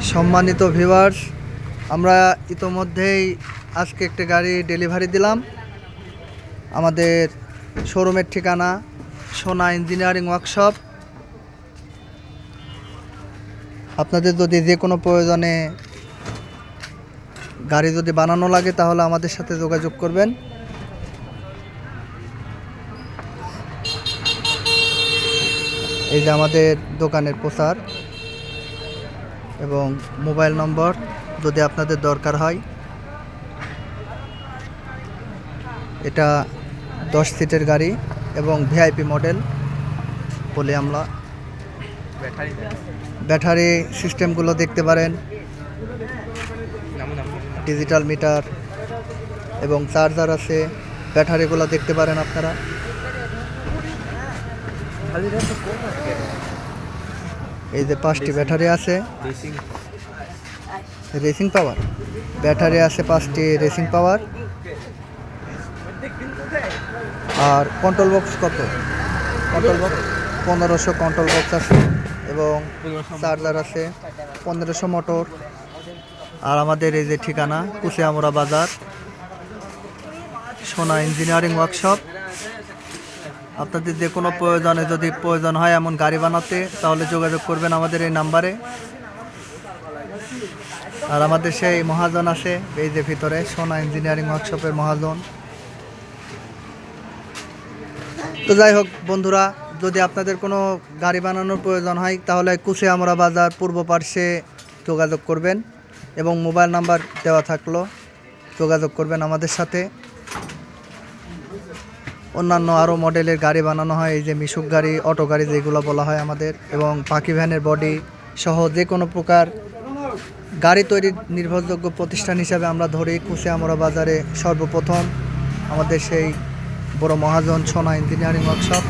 সম্মানিত ভিউয়ার্স, আমরা ইতোমধ্যেই আজকে একটা গাড়ি ডেলিভারি দিলাম। আমাদের শোরুমের ঠিকানা সোনা ইঞ্জিনিয়ারিং ওয়ার্কশপ। আপনাদের যদি যে কোনো প্রয়োজনে গাড়ি যদি বানানো লাগে তাহলে আমাদের সাথে যোগাযোগ করবেন। এই যে আমাদের দোকানের প্রচার এবং মোবাইল নম্বর যদি আপনাদের দরকার হয়। এটা 10 সিটের গাড়ি এবং ভিআইপি মডেল বলে আমরা। ব্যাটারি সিস্টেমগুলো দেখতে পারেন, ডিজিটাল মিটার এবং চার্জার আছে। ব্যাটারিগুলো দেখতে পারেন আপনারা। এই যে 5টি ব্যাটারি আছে, রেসিং পাওয়ার ব্যাটারি আছে 5টি রেসিং পাওয়ার। আর control box control box 1500 control box আছে এবং চার্জার আছে 1500 মোটর। আর আমাদের এই যে ঠিকানা কুশিয়ামুড়া বাজার, সোনা ইঞ্জিনিয়ারিং ওয়ার্কশপ। আপনাদের যে কোনো প্রয়োজনে যদি প্রয়োজন হয় এমন গাড়ি বানাতে তাহলে যোগাযোগ করবেন আমাদের এই নাম্বারে। আর আমাদের সেই মহাজন আছে এই যে ভিতরে, সোনা ইঞ্জিনিয়ারিং ওয়ার্কশপের মহাজন। তো যাই হোক বন্ধুরা, যদি আপনাদের কোনো গাড়ি বানানোর প্রয়োজন হয় তাহলে কুশিয়ামুড়া বাজার পূর্ব পার্শ্বে যোগাযোগ করবেন এবং মোবাইল নাম্বার দেওয়া থাকলো, যোগাযোগ করবেন আমাদের সাথে। অন্যান্য আরও মডেলের গাড়ি বানানো হয়, এই যে মিশুক গাড়ি, অটো গাড়ি যেগুলো বলা হয় আমাদের, এবং পাখি ভ্যানের বডি সহ যে কোনো প্রকার গাড়ি তৈরির নির্ভরযোগ্য প্রতিষ্ঠান হিসাবে আমরা ধরি কুশিয়ামুড়া বাজারে সর্বপ্রথম আমাদের সেই বড় মহাজন সোনা ইঞ্জিনিয়ারিং ওয়ার্কশপ।